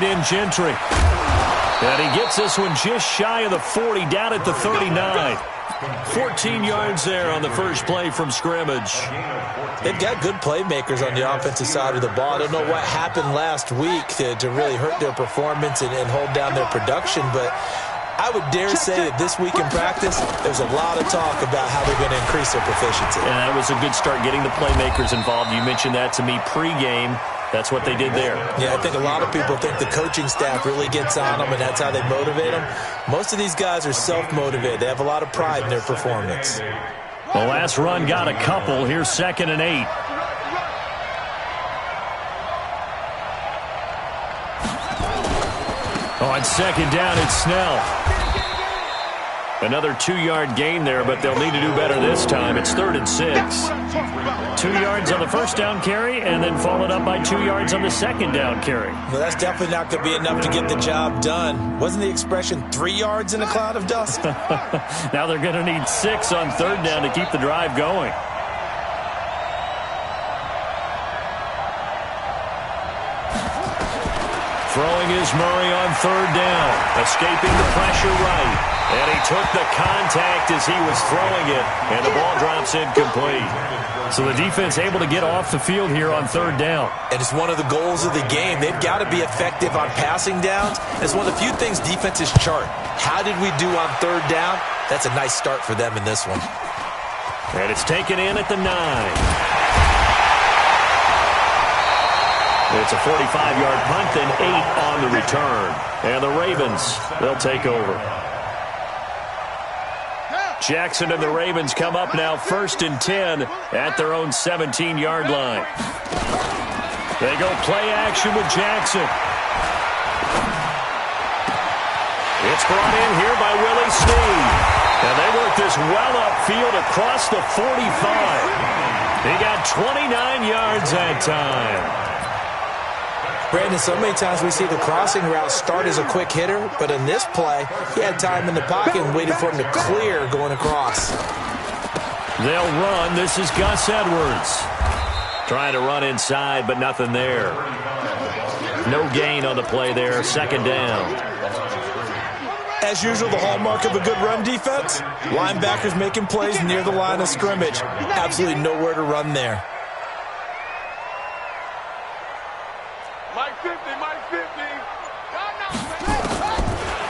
tight end Gentry. And he gets this one just shy of the 40, down at the 39. 14 yards there on the first play from scrimmage. They've got good playmakers on the offensive side of the ball. I don't know what happened last week to really hurt their performance and hold down their production, but I would dare say that this week in practice, there's a lot of talk about how they're going to increase their proficiency. And that was a good start, getting the playmakers involved. You mentioned that to me pregame. That's what they did there. Yeah, I think a lot of people think the coaching staff really gets on them, and that's how they motivate them. Most of these guys are self-motivated. They have a lot of pride in their performance. The last run got a couple. Here's 2nd and 8. On 2nd down, it's Snell. Another 2-yard gain there, but they'll need to do better this time. It's 3rd and 6. 2 yards on the first down carry, and then followed up by 2 yards on the second down carry. Well, that's definitely not going to be enough to get the job done. Wasn't the expression 3 yards in a cloud of dust? Now they're going to need 6 on 3rd down to keep the drive going. Throwing is Murray on 3rd down, escaping the pressure right. And he took the contact as he was throwing it, and the ball drops incomplete. So the defense able to get off the field here on 3rd down. And it's one of the goals of the game. They've got to be effective on passing downs. It's one of the few things defenses chart. How did we do on 3rd down? That's a nice start for them in this one. And it's taken in at the 9. It's a 45-yard punt, then 8 on the return. And the Ravens, they'll take over. Jackson and the Ravens come up now 1st and 10 at their own 17-yard line. They go play action with Jackson. It's brought in here by Willie Snead. And they work this well upfield across the 45. He got 29 yards that time. Brandon, so many times we see the crossing route start as a quick hitter, but in this play, he had time in the pocket and waited for him to clear going across. They'll run. This is Gus Edwards. Trying to run inside, but nothing there. No gain on the play there. 2nd down. As usual, the hallmark of a good run defense, linebackers making plays near the line of scrimmage. Absolutely nowhere to run there.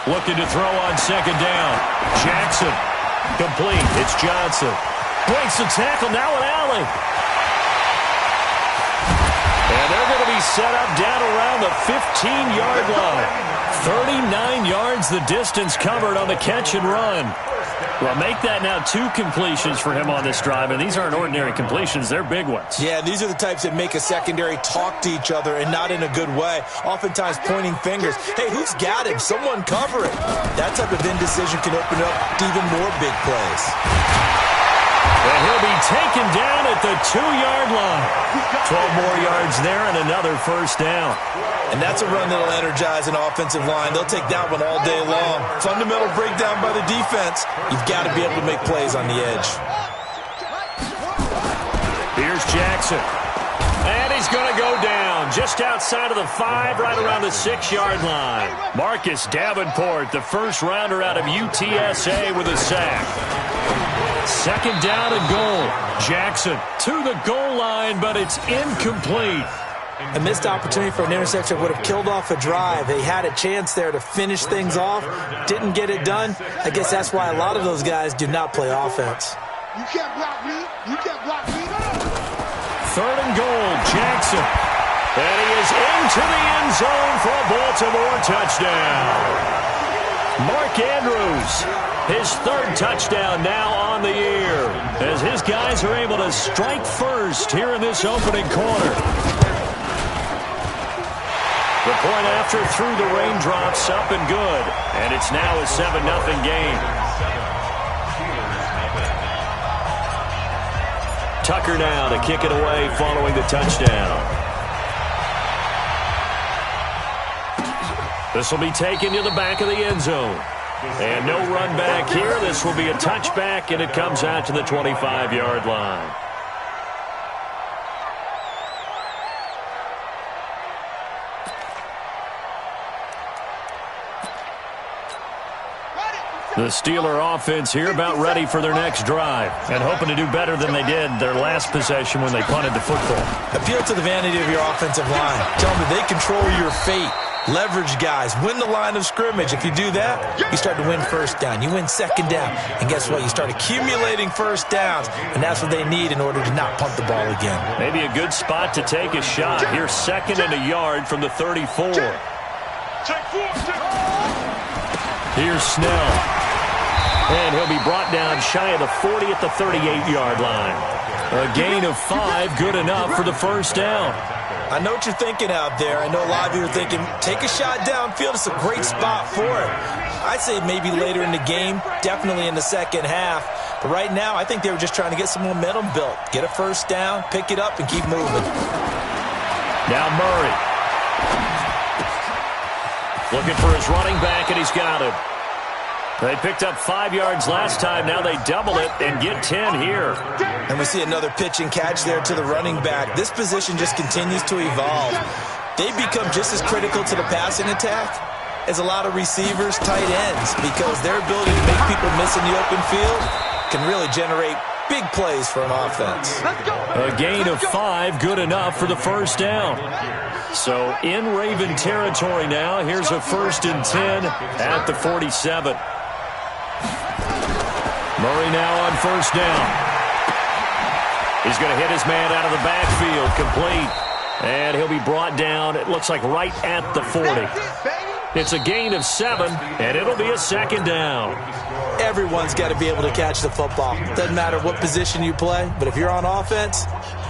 Looking to throw on 2nd down. Jackson. Complete. It's Johnson. Breaks the tackle. Now an alley. And they're going to be set up down around the 15-yard line. 39 yards the distance covered on the catch and run. Well, make that now 2 completions for him on this drive, and these aren't ordinary completions. They're big ones. Yeah, these are the types that make a secondary talk to each other, and not in a good way. Oftentimes pointing fingers. Hey, who's got him? Someone cover it. That type of indecision can open up to even more big plays. And he'll be taken down at the 2-yard line. 12 more yards there and another 1st down. And that's a run that'll energize an offensive line. They'll take that one all day long. Fundamental breakdown by the defense. You've got to be able to make plays on the edge. Here's Jackson. And he's going to go down just outside of the 5, right around the 6-yard line. Marcus Davenport, the first rounder out of UTSA, with a sack. 2nd down and goal. Jackson to the goal line, but it's incomplete. A missed opportunity for an interception would have killed off a drive. They had a chance there to finish things off. Didn't get it done. I guess that's why a lot of those guys do not play offense. You can't block me. You can't block me. 3rd and goal, Jackson. And he is into the end zone for a Baltimore touchdown. Mark Andrews, his 3rd touchdown now on the year, as his guys are able to strike first here in this opening quarter. The point after through the raindrops, up and good. And it's now a 7-0 game. Tucker now to kick it away following the touchdown. This will be taken to the back of the end zone. And no run back here. This will be a touchback, and it comes out to the 25-yard line. The Steeler offense here about ready for their next drive and hoping to do better than they did their last possession when they punted the football. Appeal to the vanity of your offensive line. Tell them that they control your fate. Leverage guys. Win the line of scrimmage. If you do that, you start to win first down. You win second down. And guess what? You start accumulating first downs. And that's what they need in order to not punt the ball again. Maybe a good spot to take a shot. Here's 2nd and a yard from the 34. Here's Snell. And he'll be brought down shy of the 40 at the 38-yard line. A gain of 5, good enough for the first down. I know what you're thinking out there. I know a lot of you are thinking, take a shot downfield. It's a great spot for it. I'd say maybe later in the game, definitely in the second half. But right now, I think they were just trying to get some momentum built. Get a first down, pick it up, and keep moving. Now Murray. Looking for his running back, and he's got him. They picked up 5 yards last time. Now they double it and get 10 here. And we see another pitch and catch there to the running back. This position just continues to evolve. They become just as critical to the passing attack as a lot of receivers, tight ends, because their ability to make people miss in the open field can really generate big plays for an offense. A gain of 5, good enough for the first down. So in Raven territory now. Here's a 1st and 10 at the 47. Murray now on first down. He's going to hit his man out of the backfield, complete. And he'll be brought down, it looks like right at the 40. It's a gain of 7, and it'll be a 2nd down. Everyone's got to be able to catch the football. Doesn't matter what position you play, but if you're on offense,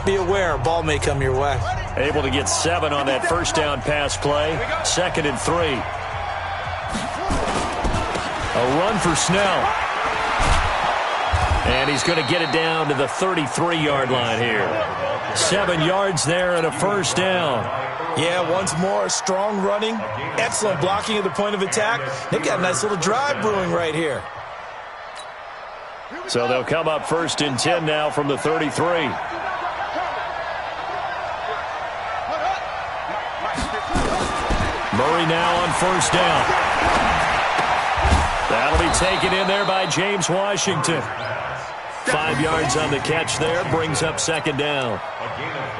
be aware a ball may come your way. Able to get 7 on that first down pass play. 2nd and 3. A run for Snell. And he's going to get it down to the 33-yard line here. 7 yards there and a first down. Yeah, once more, strong running, excellent blocking at the point of attack. They've got a nice little drive brewing right here. So they'll come up 1st and 10 now from the 33. Murray now on first down. That'll be taken in there by James Washington. 5 yards on the catch there, brings up 2nd down.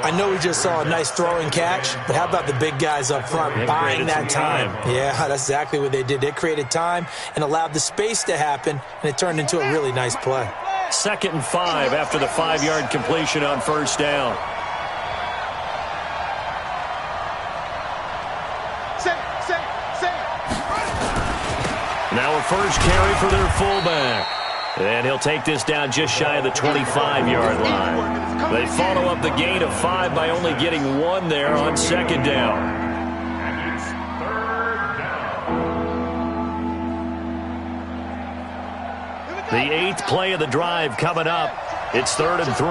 I know we just saw a nice throwing catch, but how about the big guys up front buying that time? Yeah, that's exactly what they did. They created time and allowed the space to happen, and it turned into a really nice play. 2nd and 5 after the 5-yard completion on first down. Now a first carry for their fullback. And he'll take this down just shy of the 25-yard line. They follow up the gain of 5 by only getting 1 there on 2nd down. The 8th play of the drive coming up. It's 3rd and 3.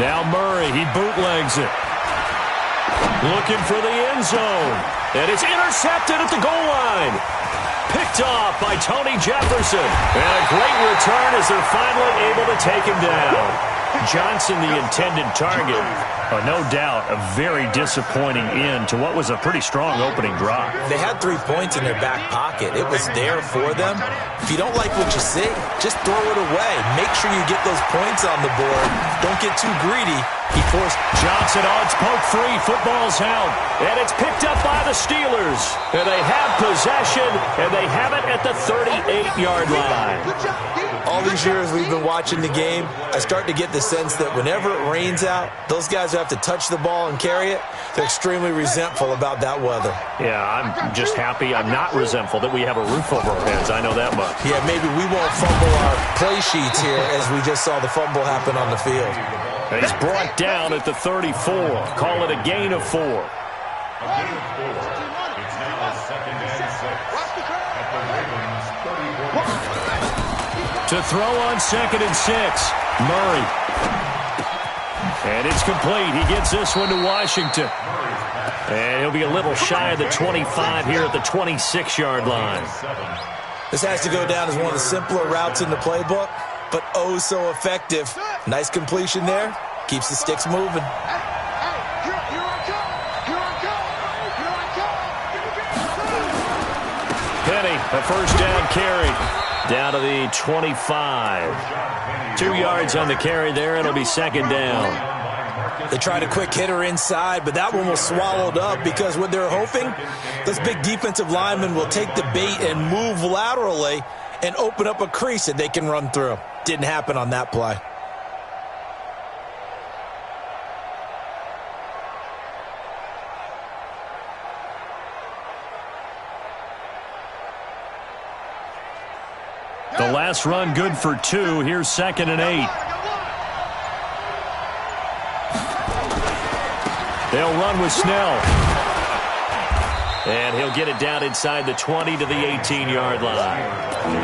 Now Murray, he bootlegs it. Looking for the end zone. And it's intercepted at the goal line. Picked off by Tony Jefferson. And a great return as they're finally able to take him down. Johnson, the intended target. No doubt, a very disappointing end to what was a pretty strong opening drive. They had 3 points in their back pocket. It was there for them. If you don't like what you see, just throw it away. Make sure you get those points on the board. Don't get too greedy. He forced Johnson on poke free. Football's held. And it's picked up by the Steelers. And they have possession, and they have it at the 38-yard line. All these years we've been watching the game, I start to get the sense that whenever it rains out, those guys who have to touch the ball and carry it, they're extremely resentful about that weather. Yeah, I'm just happy I'm not resentful that we have a roof over our heads. I know that much. Yeah, maybe we won't fumble our play sheets here as we just saw the fumble happen on the field. And he's brought down at the 34. Call it a gain of 4. To throw on 2nd and 6. Murray. And it's complete. He gets this one to Washington. And he'll be a little shy of the 25 here at the 26-yard line. This has to go down as one of the simpler routes in the playbook, but oh so effective. Nice completion there. Keeps the sticks moving. Penny, a first down carry. Down to the 25. 2 yards on the carry there. It'll be second down. They tried a quick hitter inside, but that one was swallowed up because what they're hoping, this big defensive lineman will take the bait and move laterally and open up a crease that they can run through. Didn't happen on that play. The last run good for 2. Here's 2nd and 8. They'll run with Snell. And he'll get it down inside the 20 to the 18-yard line.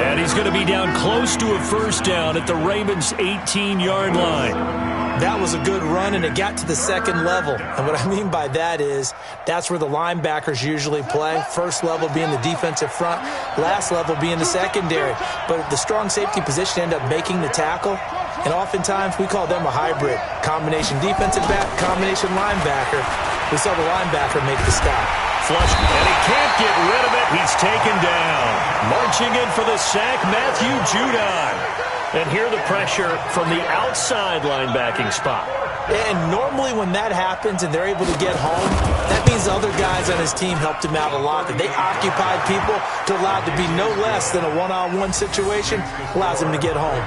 And he's going to be down close to a first down at the Ravens' 18-yard line. That was a good run, and it got to the second level. And what I mean by that is that's where the linebackers usually play. First level being the defensive front, last level being the secondary. But the strong safety position ended up making the tackle, and oftentimes we call them a hybrid. Combination defensive back, combination linebacker. We saw the linebacker make the stop. Flushed, and he can't get rid of it. He's taken down. Marching in for the sack, Matthew Judon. And here the pressure from the outside linebacking spot. And normally when that happens and they're able to get home, that means the other guys on his team helped him out a lot. That they occupied people to allow it to be no less than a one-on-one situation, allows him to get home.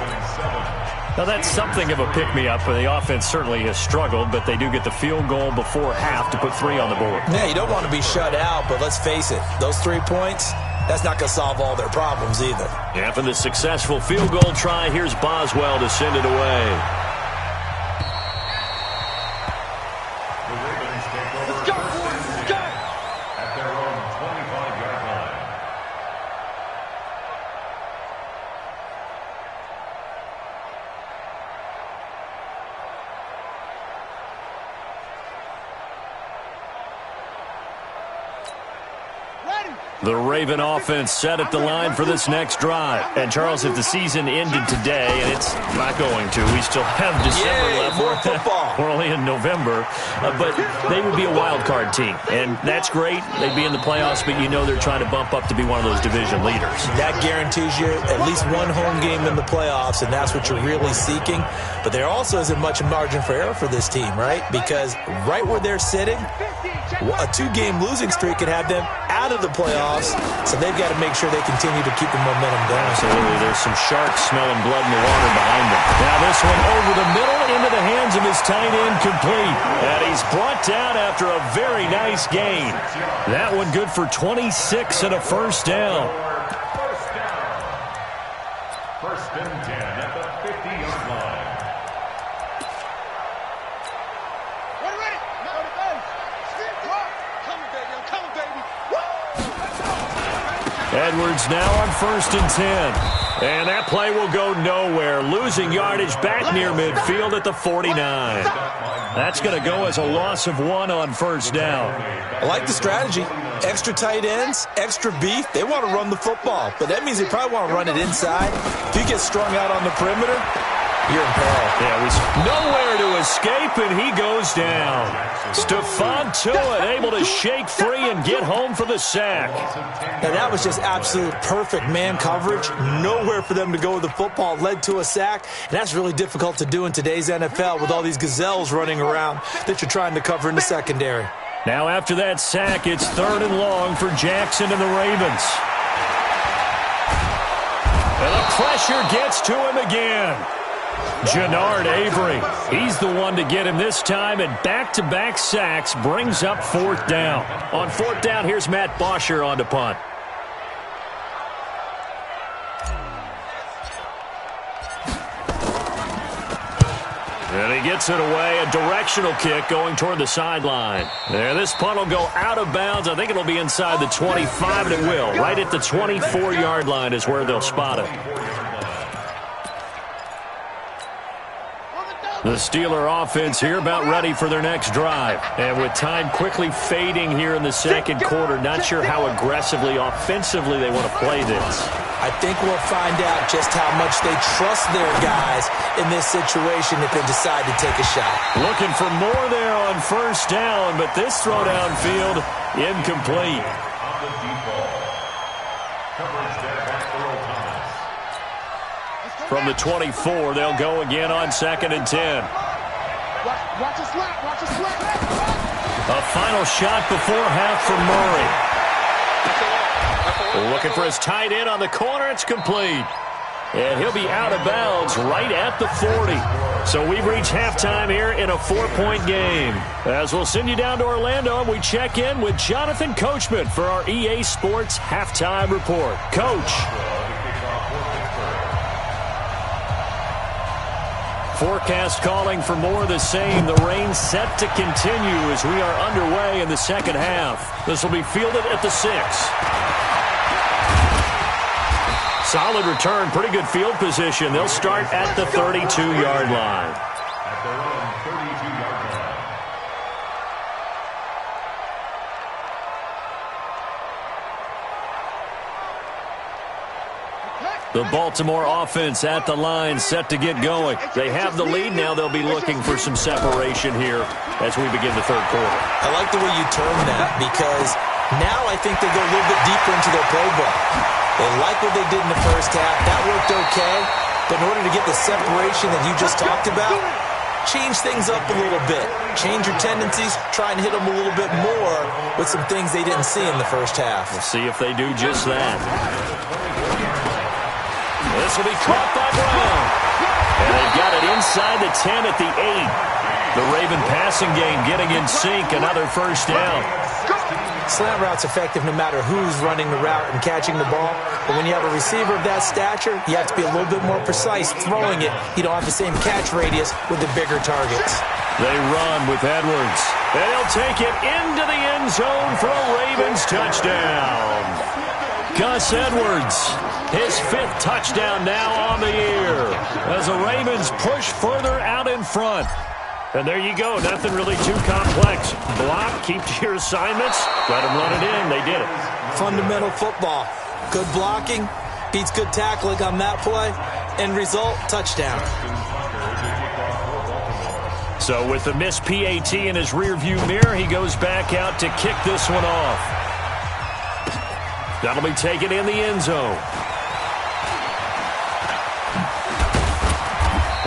Now that's something of a pick-me-up. The offense certainly has struggled, but they do get the field goal before half to put 3 on the board. Yeah, you don't want to be shut out, but let's face it, those 3 points, that's not going to solve all their problems either. After the successful field goal try, here's Boswell to send it away. The Raven offense set at the line for this next drive. And, Charles, if the season ended today, and it's not going to, we still have December left. More football. We're only in November. But they would be a wild card team. And that's great. They'd be in the playoffs, but you know they're trying to bump up to be one of those division leaders. That guarantees you at least one home game in the playoffs, and that's what you're really seeking. But there also isn't much margin for error for this team, right? Because right where they're sitting, a 2-game losing streak could have them out of the playoffs, so they've got to make sure they continue to keep the momentum going. Absolutely. There's some sharks smelling blood in the water behind them. Now this one over the middle into the hands of his tight end, complete. And he's brought down after a very nice gain. That one good for 26 and a first down. First and 10 at the 50-yard line. Edwards now on 1st and 10. And that play will go nowhere. Losing yardage back near midfield at the 49. That's going to go as a loss of 1 on first down. I like the strategy. Extra tight ends, extra beef. They want to run the football, but that means they probably want to run it inside. If you get strung out on the perimeter, you're in peril. Yeah, he's nowhere to escape, and he goes down. Stephon Tuitt able to shake free and get home for the sack. Now, that was just absolute perfect man coverage. Nowhere for them to go with the football. Led to a sack, and that's really difficult to do in today's NFL with all these gazelles running around that you're trying to cover in the secondary. Now, after that sack, it's 3rd and long for Jackson and the Ravens. And the pressure gets to him again. Jannard Avery, he's the one to get him this time, and back-to-back sacks brings up 4th down. On 4th down, here's Matt Bosher on to punt. And he gets it away, a directional kick going toward the sideline. There, this punt will go out of bounds. I think it'll be inside the 25, and it will. Right at the 24-yard line is where they'll spot it. The Steeler offense here about ready for their next drive. And with time quickly fading here in the second quarter, not sure how aggressively, offensively they want to play this. I think we'll find out just how much they trust their guys in this situation if they decide to take a shot. Looking for more there on first down, but this throw downfield incomplete. From the 24, they'll go again on 2nd and 10. Watch a slap. Watch a slap. A final shot before half for Murray. Looking for his tight end on the corner. It's complete. And he'll be out of bounds right at the 40. So we've reached halftime here in a 4-point game. As we'll send you down to Orlando, we check in with Jonathan Coachman for our EA Sports Halftime Report. Coach. Forecast calling for more of the same. The rain set to continue as we are underway in the second half. This will be fielded at the 6. Solid return, pretty good field position. They'll start at the 32-yard line. At their own 32-yard line. The Baltimore offense at the line, set to get going. They have the lead now. They'll be looking for some separation here as we begin the third quarter. I like the way you term that because now I think they go a little bit deeper into their playbook. They like what they did in the first half. That worked okay. But in order to get the separation that you just talked about, change things up a little bit. Change your tendencies. Try and hit them a little bit more with some things they didn't see in the first half. We'll see if they do just that. This will be caught by Brown. And they've got it inside the 10 at the 8. The Raven passing game getting in sync. Another first down. Slant route's effective no matter who's running the route and catching the ball. But when you have a receiver of that stature, you have to be a little bit more precise throwing it. You don't have the same catch radius with the bigger targets. They run with Edwards. And he'll take it into the end zone for a Ravens touchdown. Gus Edwards, his 5th touchdown now on the year as the Ravens push further out in front. And there you go. Nothing really too complex. Block, keep to your assignments, let them run it in. They did it. Fundamental football. Good blocking, beats good tackling on that play. End result, touchdown. So with the missed PAT in his rearview mirror, he goes back out to kick this one off. That'll be taken in the end zone.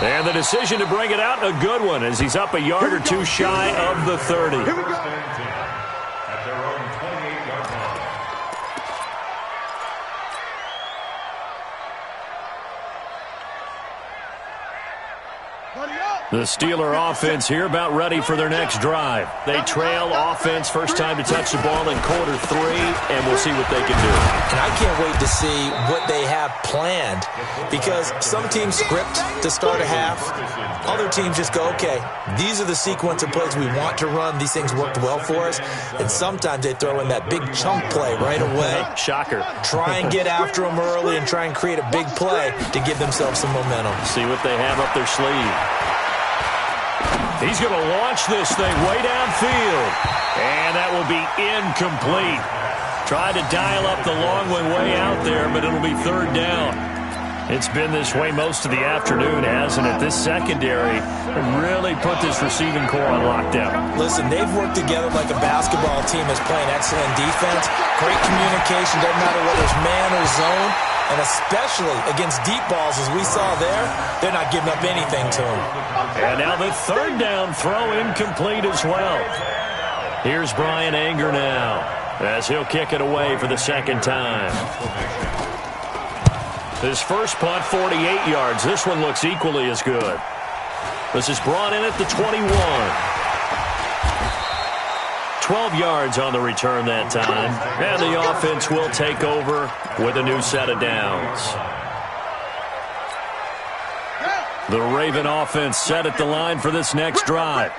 And the decision to bring it out, a good one, as he's up a yard or two shy of the 30. At their own 28-yard line. The Steeler offense here about ready for their next drive. They trail offense, first time to touch the ball in quarter 3, and we'll see what they can do. And I can't wait to see what they have planned because some teams script to start a half. Other teams just go, okay, these are the sequence of plays we want to run. These things worked well for us. And sometimes they throw in that big chunk play right away. Shocker. Try and get after them early and try and create a big play to give themselves some momentum. See what they have up their sleeve. He's going to launch this thing way downfield. And that will be incomplete. Tried to dial up the long one way out there, but it'll be 3rd down. It's been this way most of the afternoon, hasn't it? This secondary really put this receiving core on lockdown. Listen, they've worked together like a basketball team that's playing excellent defense. Great communication, doesn't matter whether it's man or zone. And especially against deep balls, as we saw there, they're not giving up anything to them. And now the 3rd down throw incomplete as well. Here's Brian Anger now as he'll kick it away for the 2nd time. His first punt, 48 yards. This one looks equally as good. This is brought in at the 21. 12 yards on the return that time. And the offense will take over with a new set of downs. The Raven offense set at the line for this next drive.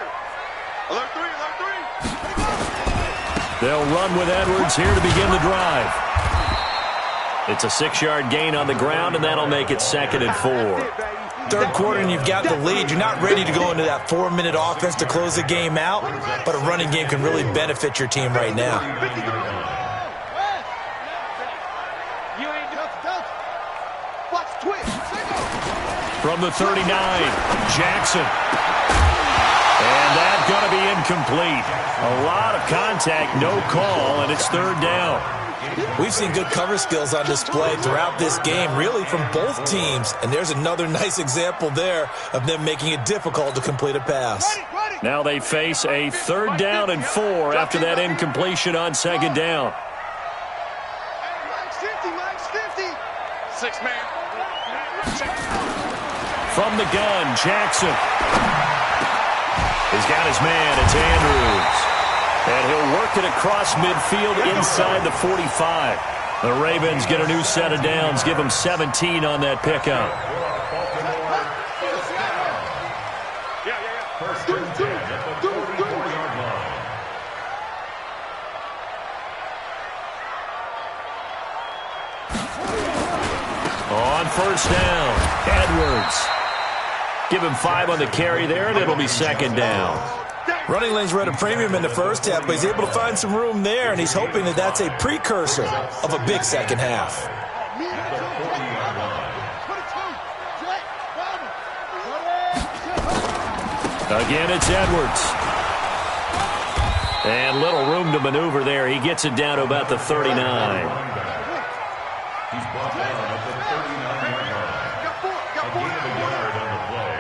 They'll run with Edwards here to begin the drive. It's a 6-yard gain on the ground, and that'll make it 2nd and 4. 3rd quarter and you've got the lead. You're not ready to go into that 4-minute offense to close the game out, but a running game can really benefit your team right now. From the 39, Jackson. And that's going to be incomplete. A lot of contact, no call, and it's 3rd down. We've seen good cover skills on display throughout this game, really from both teams. And there's another nice example there of them making it difficult to complete a pass. Now they face a 3rd down and 4 after that incompletion on 2nd down. Mike's 50. 6-man. From the gun, Jackson. He's got his man. It's Andrews. And he'll work it across midfield inside the 45. The Ravens get a new set of downs. Give them 17 on that pickup. On 1st down, Edwards. Give him 5 on the carry there, and it'll be 2nd down. Running lanes were at a premium in the first half, but he's able to find some room there, and he's hoping that that's a precursor of a big second half. Again, it's Edwards. And little room to maneuver there. He gets it down to about the 39. He's brought down at the 39-yard line. A gain of a yard on the play.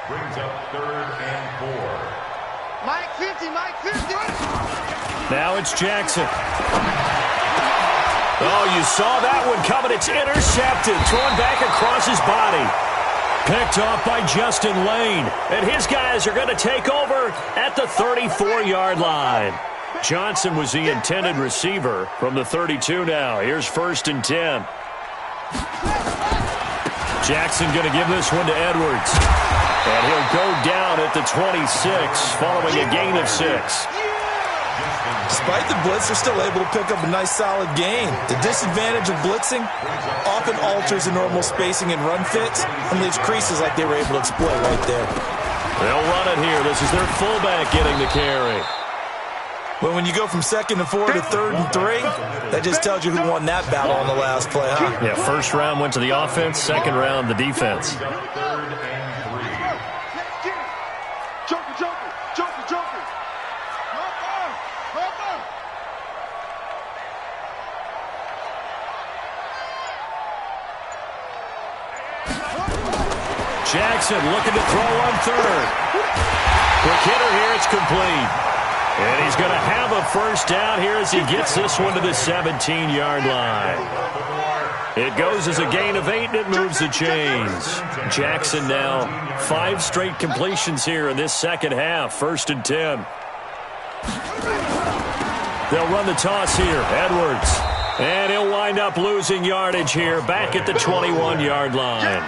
Brings up 3rd and 4. Mike 50. Now it's Jackson. Oh, you saw that one coming. It's intercepted. Thrown back across his body. Picked off by Justin Lane. And his guys are going to take over at the 34-yard line. Johnson was the intended receiver from the 32 now. Here's 1st and 10. Jackson going to give this one to Edwards. And he'll go down at the 26 following a gain of 6. Despite the blitz, they're still able to pick up a nice solid gain. The disadvantage of blitzing often alters the normal spacing and run fits and leaves creases like they were able to exploit right there. They'll run it here. This is their fullback getting the carry. But when you go from 2nd and 4 to 3rd and 3, that just tells you who won that battle on the last play, huh? Yeah, 1st round went to the offense, 2nd round the defense. 3rd and 3. Joker. Jackson looking to throw on 3rd. Quick hitter here, it's complete. And he's going to have a 1st down here as he gets this one to the 17-yard line. It goes as a gain of 8, and it moves the chains. Jackson now 5 straight completions here in this second half. 1st and 10. They'll run the toss here. Edwards. And he'll wind up losing yardage here back at the 21-yard line.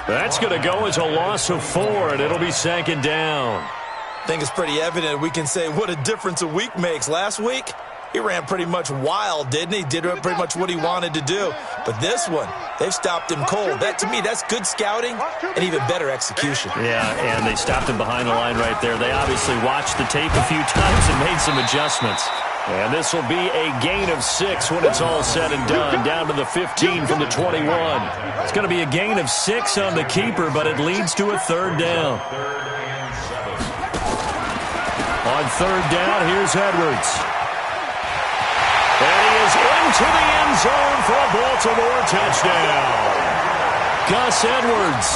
That's going to go as a loss of 4, and it'll be 2nd down. I think it's pretty evident we can say what a difference a week makes. Last week, he ran pretty much wild, didn't he? Did pretty much what he wanted to do. But this one, they've stopped him cold. That, to me, that's good scouting and even better execution. Yeah, and they stopped him behind the line right there. They obviously watched the tape a few times and made some adjustments. And this will be a gain of 6 when it's all said and done, down to the 15 from the 21. It's going to be a gain of 6 on the keeper, but it leads to a 3rd down. On 3rd down, here's Edwards. And he is into the end zone for a Baltimore touchdown. Gus Edwards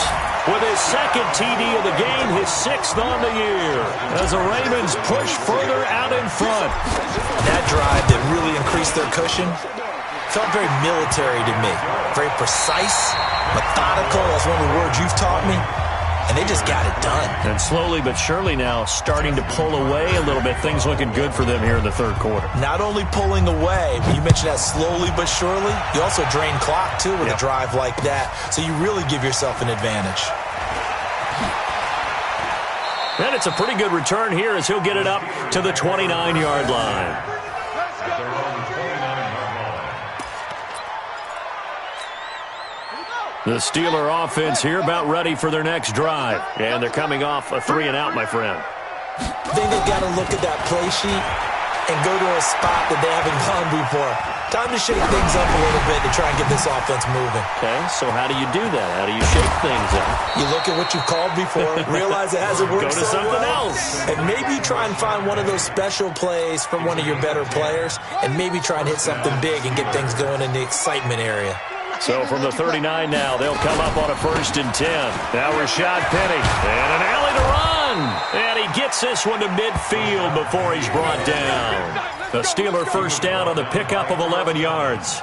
with his 2nd TD of the game, his 6th on the year, as the Ravens push further out in front. That drive that really increased their cushion felt very military to me. Very precise, methodical. That's one of the words you've taught me. And they just got it done. And slowly but surely now starting to pull away a little bit. Things looking good for them here in the 3rd quarter. Not only pulling away, but you mentioned that slowly but surely. You also drain clock, too, with a drive like that. So you really give yourself an advantage. And it's a pretty good return here as he'll get it up to the 29-yard line. The Steeler offense here about ready for their next drive. And they're coming off a 3-and-out, my friend. I think they've got to look at that play sheet and go to a spot that they haven't gone before. Time to shake things up a little bit to try and get this offense moving. Okay, so how do you do that? How do you shake things up? You look at what you've called before, realize it hasn't worked Go to so something well, else. and maybe try and find one of those special plays from one of your better players, and maybe try and hit something big and get things going in the excitement area. So from the 39 now, they'll come up on a 1st and 10. Now Rashad Penny, and an alley to run. And he gets this one to midfield before he's brought down. The Steeler first down on the pickup of 11 yards.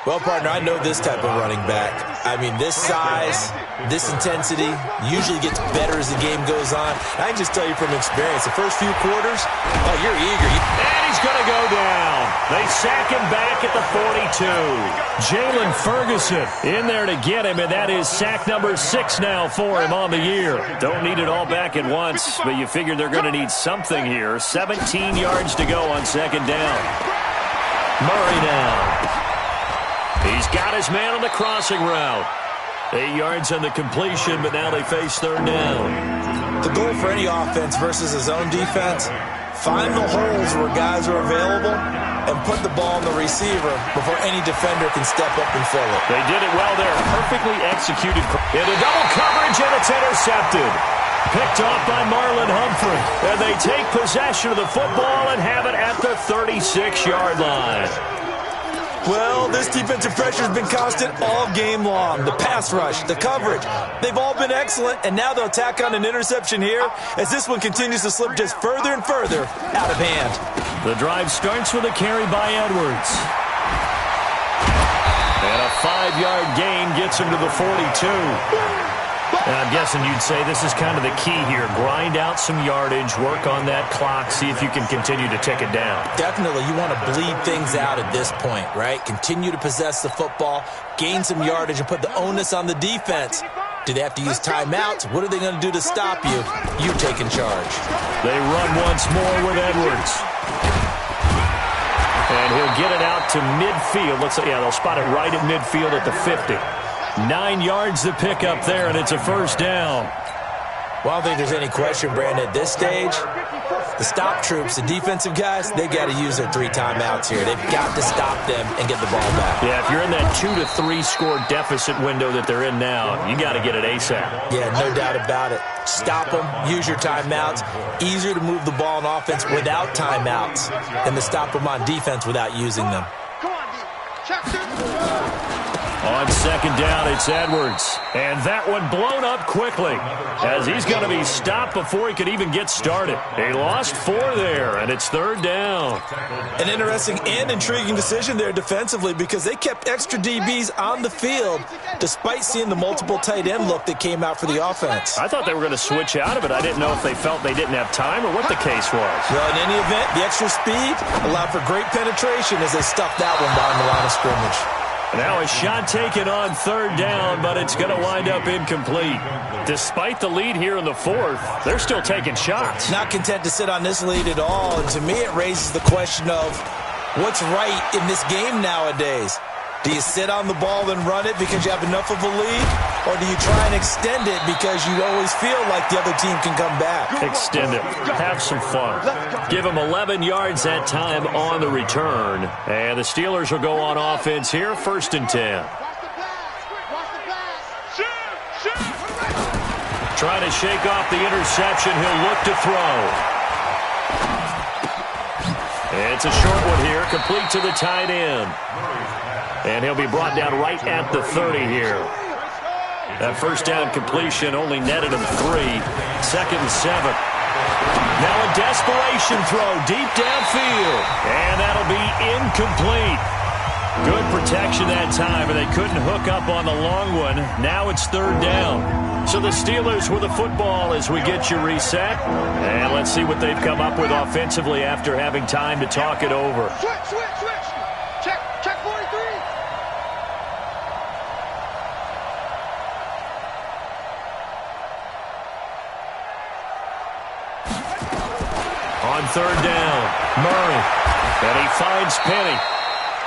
Well, partner, I know this type of running back. I mean, this size, this intensity usually gets better as the game goes on. I can just tell you from experience, the first few quarters, oh, you're eager. And he's going to go down. They sack him back at the 42. Jalen Ferguson in there to get him, and that is sack number 6 now for him on the year. Don't need it all back at once, but you figure they're going to need something here. 17 yards to go on 2nd down. Murray now. He's got his man on the crossing route. 8 yards on the completion, but now they face 3rd down. The goal for any offense versus his own defense, find the holes where guys are available and put the ball on the receiver before any defender can step up and fill it. They did it well there. Perfectly executed. Into double coverage, and it's intercepted. Picked off by Marlon Humphrey. And they take possession of the football and have it at the 36-yard line. Well, this defensive pressure has been constant all game long. The pass rush, the coverage, they've all been excellent, and now they'll tack on an interception here as this one continues to slip just further and further out of hand. The drive starts with a carry by Edwards. And a 5-yard gain gets him to the 42. And I'm guessing you'd say this is kind of the key here. Grind out some yardage, work on that clock, see if you can continue to tick it down. Definitely. You want to bleed things out at this point, right? Continue to possess the football, gain some yardage, and put the onus on the defense. Do they have to use timeouts? What are they going to do to stop you? You taking charge. They run once more with Edwards. And he'll get it out to midfield. They'll spot it right at midfield at the 50. 9 yards to pick up there, and it's a 1st down. Well, I don't think there's any question, Brandon, at this stage, the stop troops, the defensive guys, they got to use their 3 timeouts here. They've got to stop them and get the ball back. Yeah, if you're in that 2 to 3 score deficit window that they're in now, you got to get it ASAP. Yeah, no doubt about it. Stop them, use your timeouts. Easier to move the ball on offense without timeouts than to stop them on defense without using them. Come on, D. Check On 2nd down, it's Edwards. And that one blown up quickly as he's going to be stopped before he could even get started. He lost 4 there, and it's 3rd down. An interesting and intriguing decision there defensively because they kept extra DBs on the field despite seeing the multiple tight end look that came out for the offense. I thought they were going to switch out of it. I didn't know if they felt they didn't have time or what the case was. Well, in any event, the extra speed allowed for great penetration as they stuffed that one behind the line of scrimmage. Now a shot taken on 3rd down, but it's going to wind up incomplete. Despite the lead here in the 4th, they're still taking shots. Not content to sit on this lead at all, and to me it raises the question of what's right in this game nowadays. Do you sit on the ball and run it because you have enough of a lead? Or do you try and extend it because you always feel like the other team can come back? Extend it. Have some fun. Give them 11 yards that time on the return. And the Steelers will go on offense here, 1st and 10. Trying to shake off the interception. He'll look to throw. It's a short one here, complete to the tight end. And he'll be brought down right at the 30 here. That 1st down completion only netted him 3. 2nd and 7. Now a desperation throw deep downfield. And that'll be incomplete. Good protection that time, and they couldn't hook up on the long one. Now it's 3rd down. So the Steelers with the football as we get you reset. And let's see what they've come up with offensively after having time to talk it over. Switch. Check 43. On 3rd down, Murray. And he finds Penny.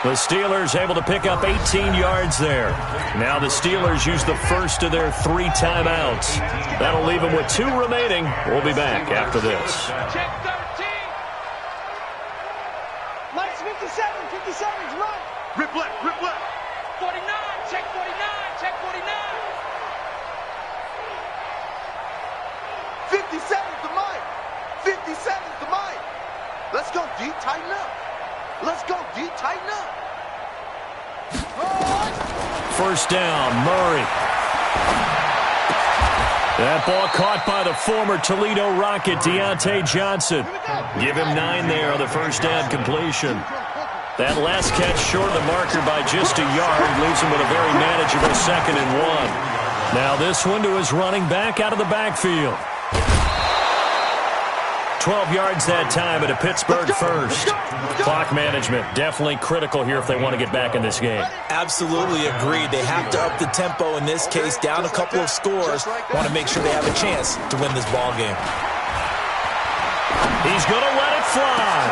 The Steelers able to pick up 18 yards there. Now the Steelers use the first of their 3 timeouts. That'll leave them with 2 remaining. We'll be back after this. Check 13. 57's right. Rip left, rip left. 49, check 49, check 49. 57's the mic. 57's the mic. Let's go deep, tighten up. Let's go deep, tighten up. First down, Murray. That ball caught by the former Toledo Rocket, Deontay Johnson. Give him 9 there on the first down completion. That last catch short of the marker by just a yard leaves him with a very manageable 2nd and 1. Now this one to his running back out of the backfield. 12 yards that time at a Pittsburgh first. Clock management definitely critical here if they want to get back in this game. Absolutely agreed. They have to up the tempo in this case, down a couple of scores. Want to make sure they have a chance to win this ball game. He's going to let it fly.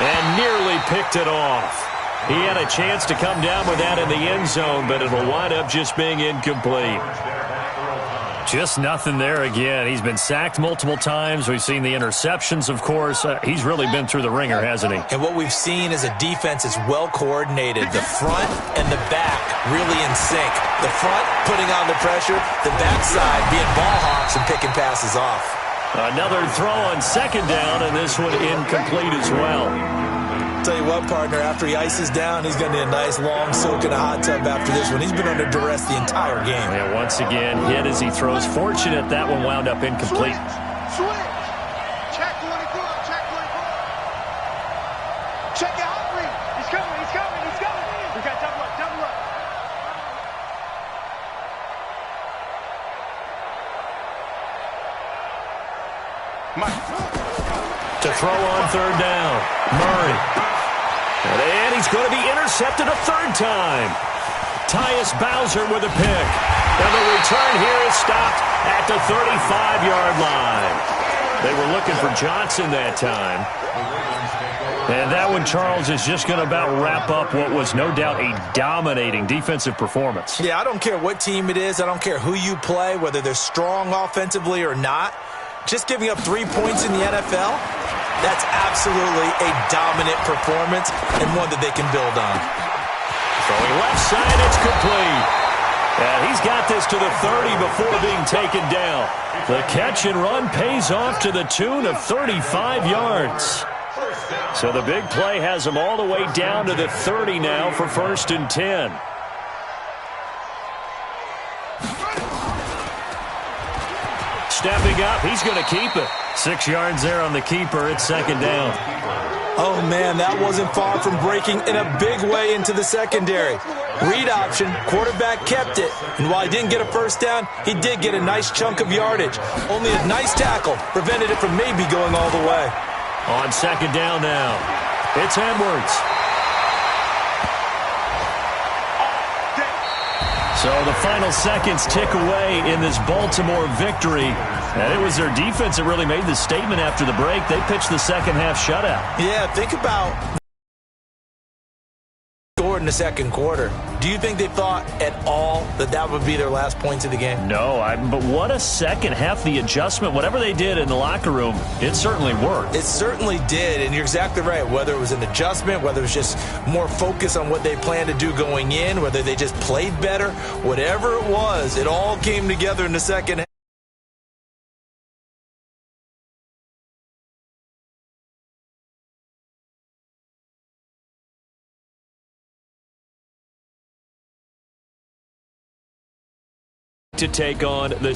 And nearly picked it off. He had a chance to come down with that in the end zone, but it'll wind up just being incomplete. Just nothing there again. He's been sacked multiple times. We've seen the interceptions, of course. He's really been through the ringer, hasn't he? And what we've seen is a defense is well coordinated. The front and the back really in sync. The front putting on the pressure, the backside being ball hawks and picking passes off. Another throw on 2nd down, and this one incomplete as well. Tell you what, partner, after he ices down, he's going to need a nice long soak in a hot tub after this one. He's been under duress the entire game. Yeah, once again, hit as he throws. Fortunate that one wound up incomplete. Switch. Check 24, check 24. Check it out, read. He's coming, he's coming, he's coming. We got double up, double up. To throw on 3rd down, Murray. And he's going to be intercepted a 3rd time. Tyus Bowser with a pick. And the return here is stopped at the 35-yard line. They were looking for Johnson that time. And that one, Charles, is just going to about wrap up what was no doubt a dominating defensive performance. Yeah, I don't care what team it is. I don't care who you play, whether they're strong offensively or not. Just giving up 3 points in the NFL, that's absolutely a dominant performance and one that they can build on. Throwing left side, it's complete. And he's got this to the 30 before being taken down. The catch and run pays off to the tune of 35 yards. So the big play has him all the way down to the 30 now for 1st and 10. Stepping up, he's going to keep it. 6 yards there on the keeper. It's 2nd down. Oh, man, that wasn't far from breaking in a big way into the secondary. Read option, quarterback kept it. And while he didn't get a 1st down, he did get a nice chunk of yardage. Only a nice tackle prevented it from maybe going all the way. On 2nd down now, it's Edwards. So the final seconds tick away in this Baltimore victory. And it was their defense that really made the statement after the break. They pitched the second half shutout. Yeah, think about scored in the 2nd quarter. Do you think they thought at all that that would be their last points of the game? No, but what a second half, the adjustment, whatever they did in the locker room, it certainly worked. It certainly did, and you're exactly right. Whether it was an adjustment, whether it was just more focus on what they planned to do going in, whether they just played better, whatever it was, it all came together in the second half. To take on the